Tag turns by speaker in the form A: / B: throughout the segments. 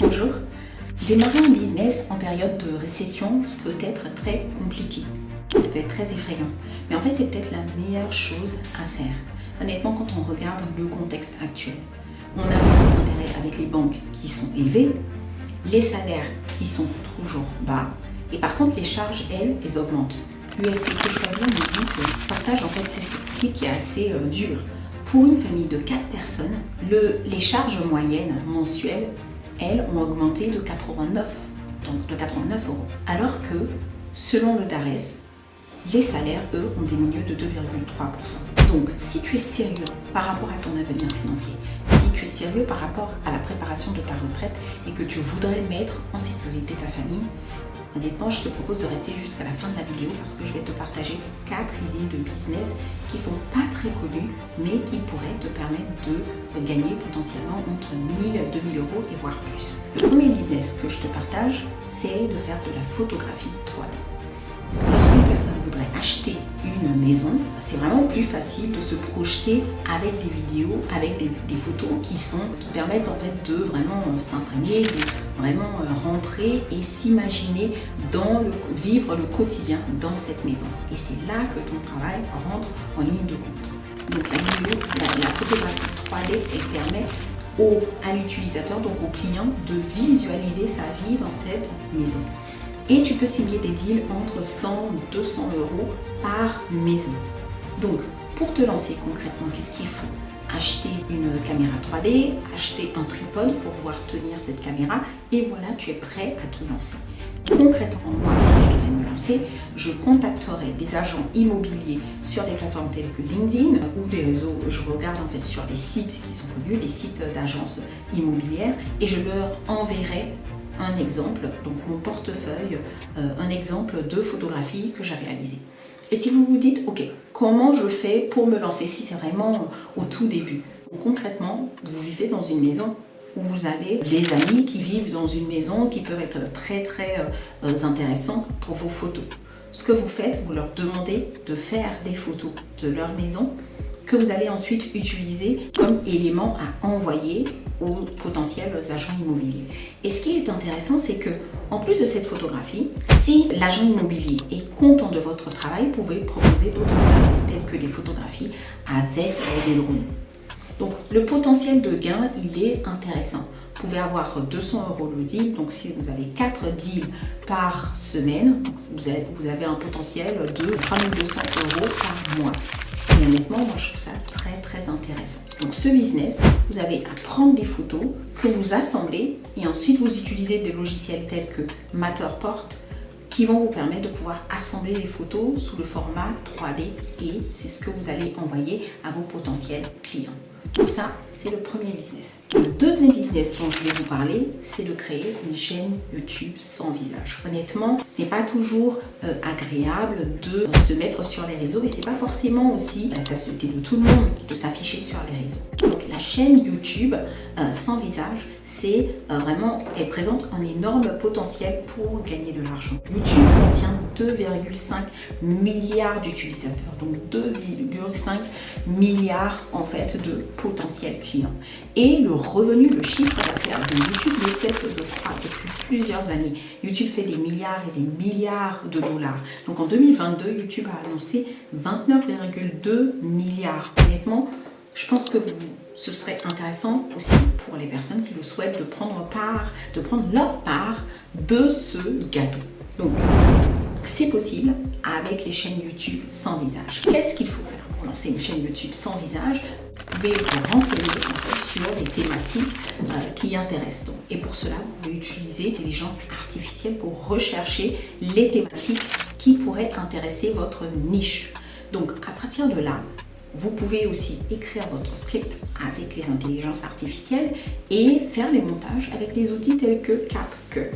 A: Bonjour. Démarrer un business en période de récession peut être très compliqué. Ça peut être très effrayant. Mais en fait, c'est peut-être la meilleure chose à faire. Honnêtement, quand on regarde le contexte actuel, on a des taux d'intérêt avec les banques qui sont élevés, les salaires qui sont toujours bas, et par contre, les charges, elles augmentent. L'UFC Que Choisir nous dit que le partage, en fait, c'est ce qui est assez dur. Pour une famille de 4 personnes, les charges moyennes mensuelles, elles, ont augmenté de 89, donc de 89 €. Alors que, selon le DARES, les salaires, eux, ont diminué de 2,3%. Donc, si tu es sérieux par rapport à ton avenir financier, si tu es sérieux par rapport à la préparation de ta retraite et que tu voudrais mettre en sécurité ta famille, honnêtement, je te propose de rester jusqu'à la fin de la vidéo parce que je vais te partager 4 idées de business qui sont pas très connues, mais qui pourraient te permettre de gagner potentiellement entre 1000 et 2000 € et voire plus. Le premier business que je te partage, c'est de faire de la photographie 3D. Lorsqu'une personne voudrait acheter une maison, c'est vraiment plus facile de se projeter avec des vidéos, avec des photos qui permettent en fait de vraiment s'imprégner, de vraiment rentrer et s'imaginer vivre le quotidien dans cette maison. Et c'est là que ton travail rentre en ligne de compte. Donc la photographie 3D, elle permet à l'utilisateur, donc au client, de visualiser sa vie dans cette maison. Et tu peux cibler des deals entre 100 et 200 € par maison. Donc, pour te lancer concrètement, qu'est-ce qu'il faut? Acheter une caméra 3D, acheter un tripode pour pouvoir tenir cette caméra, et voilà, tu es prêt à te lancer. Concrètement, moi, si je devais me lancer, je contacterai des agents immobiliers sur des plateformes telles que LinkedIn ou des réseaux. Je regarde en fait sur les sites qui sont connus, les sites d'agences immobilières, et je leur enverrai un exemple, donc mon portefeuille, un exemple de photographie que j'ai réalisé. Et si vous vous dites, ok, comment je fais pour me lancer si c'est vraiment au tout début? Donc, concrètement, vous vivez dans une maison où vous avez des amis qui vivent dans une maison qui peuvent être très intéressants pour vos photos. Ce que vous faites, vous leur demandez de faire des photos de leur maison que vous allez ensuite utiliser comme élément à envoyer aux potentiels agents immobiliers. Et ce qui est intéressant, c'est que en plus de cette photographie, si l'agent immobilier est content de votre travail, vous pouvez proposer d'autres services tels que des photographies avec des drones. Donc le potentiel de gain, il est intéressant. Vous pouvez avoir 200 € le deal, donc si vous avez 4 deals par semaine, vous avez un potentiel de 3200 € par mois. Et honnêtement, moi je trouve ça très intéressant. Donc ce business, vous avez à prendre des photos que vous assemblez et ensuite vous utilisez des logiciels tels que Matterport qui vont vous permettre de pouvoir assembler les photos sous le format 3D et c'est ce que vous allez envoyer à vos potentiels clients. Donc ça, c'est le premier business. Le deuxième business dont je vais vous parler, c'est de créer une chaîne YouTube sans visage. Honnêtement, ce n'est pas toujours agréable de se mettre sur les réseaux et c'est pas forcément aussi la tasse de thé de tout le monde de s'afficher sur les réseaux. Donc la chaîne YouTube sans visage, elle présente un énorme potentiel pour gagner de l'argent. YouTube contient 2,5 milliards d'utilisateurs, donc 2,5 milliards en fait de potentiels clients. Et le revenu, le chiffre d'affaires de YouTube ne cesse de croître depuis plusieurs années. YouTube fait des milliards et des milliards de dollars. Donc en 2022, YouTube a annoncé 29,2 milliards. Honnêtement, je pense que ce serait intéressant aussi pour les personnes qui le souhaitent de prendre leur part de ce gâteau. Donc, c'est possible avec les chaînes YouTube sans visage. Qu'est-ce qu'il faut faire pour lancer une chaîne YouTube sans visage? Vous pouvez vous renseigner sur les thématiques qui intéressent. Et pour cela, vous pouvez utiliser l'intelligence artificielle pour rechercher les thématiques qui pourraient intéresser votre niche. Donc, à partir de là, vous pouvez aussi écrire votre script avec les intelligences artificielles et faire les montages avec des outils tels que CapCut.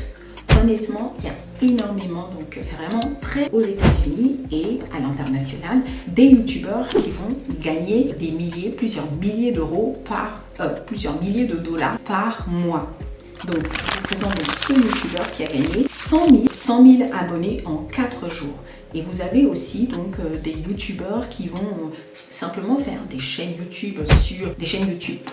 A: Honnêtement, il y a énormément, donc c'est vraiment très aux États-Unis et à l'international, des youtubeurs qui vont gagner plusieurs milliers de dollars par mois. Donc, je vous présente donc ce youtubeur qui a gagné 100 000 abonnés en 4 jours. Et vous avez aussi donc des youtubeurs qui vont simplement faire des chaînes YouTube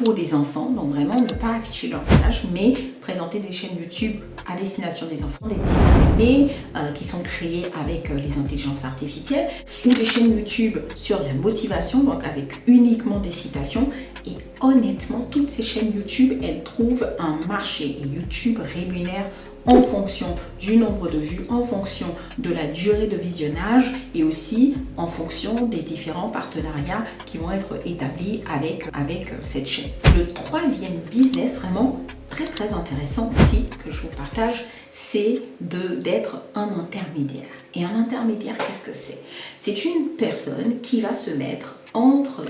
A: pour des enfants, donc vraiment ne pas afficher leur visage, mais présenter des chaînes YouTube à destination des enfants, des dessins animés qui sont créés avec les intelligences artificielles, ou des chaînes YouTube sur la motivation, donc avec uniquement des citations. Et honnêtement, toutes ces chaînes YouTube, elles trouvent un marché, et YouTube rémunère en fonction du nombre de vues, en fonction de la durée de visionnage et aussi en fonction des différents partenariats qui vont être établis avec cette chaîne. Le troisième business vraiment très intéressant aussi que je vous partage, c'est d'être un intermédiaire. Et un intermédiaire, qu'est-ce que c'est? C'est une personne qui va se mettre entre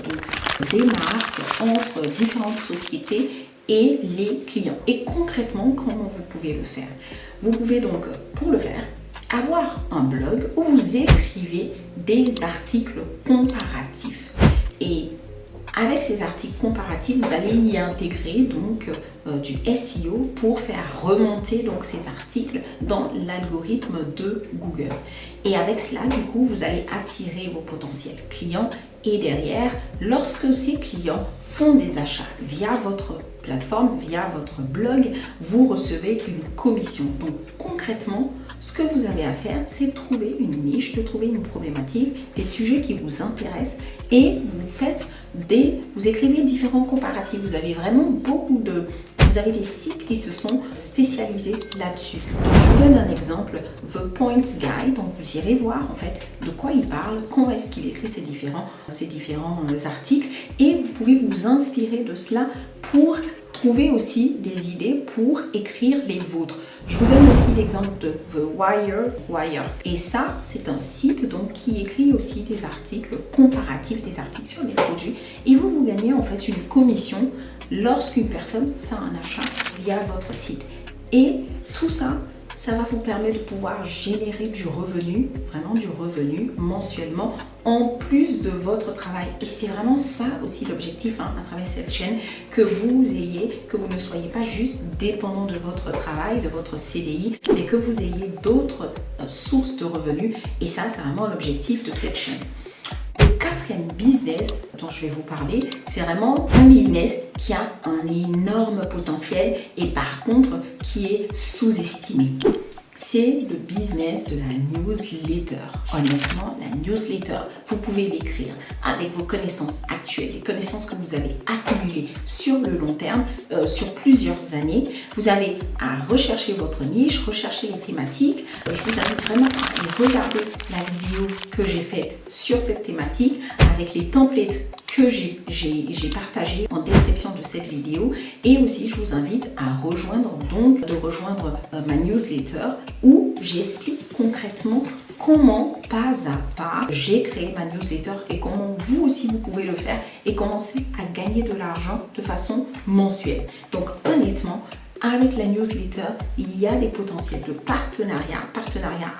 A: des marques, entre différentes sociétés et les clients. Et concrètement, comment vous pouvez le faire? Vous pouvez donc, pour le faire, avoir un blog où vous écrivez des articles comparatifs. Et avec ces articles comparatifs, vous allez y intégrer donc du SEO pour faire remonter donc ces articles dans l'algorithme de Google. Et avec cela, du coup, vous allez attirer vos potentiels clients. Et derrière, lorsque ces clients font des achats via votre plateforme, via votre blog, vous recevez une commission. Donc concrètement, ce que vous avez à faire, c'est de trouver une niche, de trouver une problématique, des sujets qui vous intéressent et vous écrivez différents comparatifs. Vous avez vraiment vous avez des sites qui se sont spécialisés là-dessus. Donc je vous donne un exemple, The Points Guy. Donc vous irez voir en fait de quoi il parle, comment est-ce qu'il écrit ces différents articles, et vous pouvez vous inspirer de cela pour trouver aussi des idées pour écrire les vôtres. Je vous donne aussi l'exemple de The Wire. Et ça, c'est un site donc qui écrit aussi des articles comparatifs, des articles sur les produits. Et vous gagnez en fait une commission lorsqu'une personne fait un achat via votre site. Et tout ça, ça va vous permettre de pouvoir générer du revenu, vraiment du revenu mensuellement, en plus de votre travail. Et c'est vraiment ça aussi l'objectif à travers cette chaîne, que vous ne soyez pas juste dépendant de votre travail, de votre CDI, mais que vous ayez d'autres sources de revenus. Et ça, c'est vraiment l'objectif de cette chaîne. Le quatrième business dont je vais vous parler, c'est vraiment un business qui a un énorme potentiel et par contre qui est sous-estimé. C'est le business de la newsletter. Honnêtement, la newsletter, vous pouvez l'écrire avec vos connaissances actuelles, les connaissances que vous avez accumulées sur le long terme, sur plusieurs années. Vous avez à rechercher votre niche, rechercher les thématiques. Je vous invite vraiment à regarder la vidéo que j'ai faite sur cette thématique avec les templates que j'ai partagé en description de cette vidéo, et aussi je vous invite à rejoindre ma newsletter où j'explique concrètement comment pas à pas j'ai créé ma newsletter et comment vous aussi vous pouvez le faire et commencer à gagner de l'argent de façon mensuelle. Donc honnêtement, avec la newsletter, il y a des potentiels de partenariat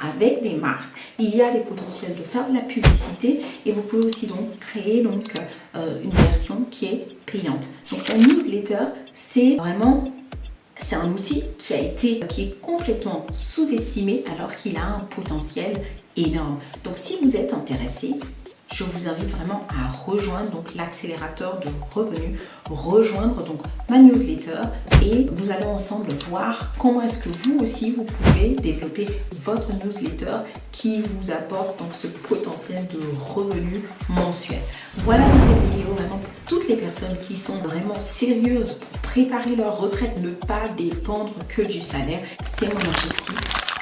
A: avec des marques. Il y a des potentiels de faire de la publicité et vous pouvez aussi donc créer une version qui est payante. Donc la newsletter, c'est un outil qui est complètement sous-estimé alors qu'il a un potentiel énorme. Donc si vous êtes intéressé, je vous invite vraiment à rejoindre donc l'accélérateur de revenus, rejoindre donc ma newsletter, et nous allons ensemble voir comment est-ce que vous aussi vous pouvez développer votre newsletter qui vous apporte donc ce potentiel de revenus mensuels. Voilà pour cette vidéo, vraiment pour toutes les personnes qui sont vraiment sérieuses pour préparer leur retraite, ne pas dépendre que du salaire. C'est mon objectif,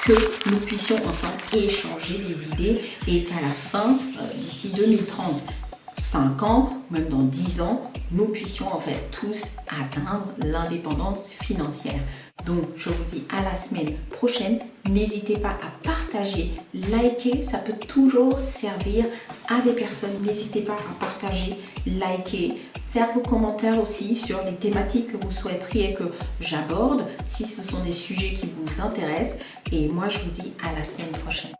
A: que nous puissions ensemble échanger des idées et qu'à la fin, d'ici 2030, 5 ans, même dans 10 ans, nous puissions en fait tous atteindre l'indépendance financière. Donc, je vous dis à la semaine prochaine. N'hésitez pas à partager, liker, ça peut toujours servir à des personnes. N'hésitez pas à partager, liker, faire vos commentaires aussi sur les thématiques que vous souhaiteriez que j'aborde, si ce sont des sujets qui vous intéressent. Et moi, je vous dis à la semaine prochaine.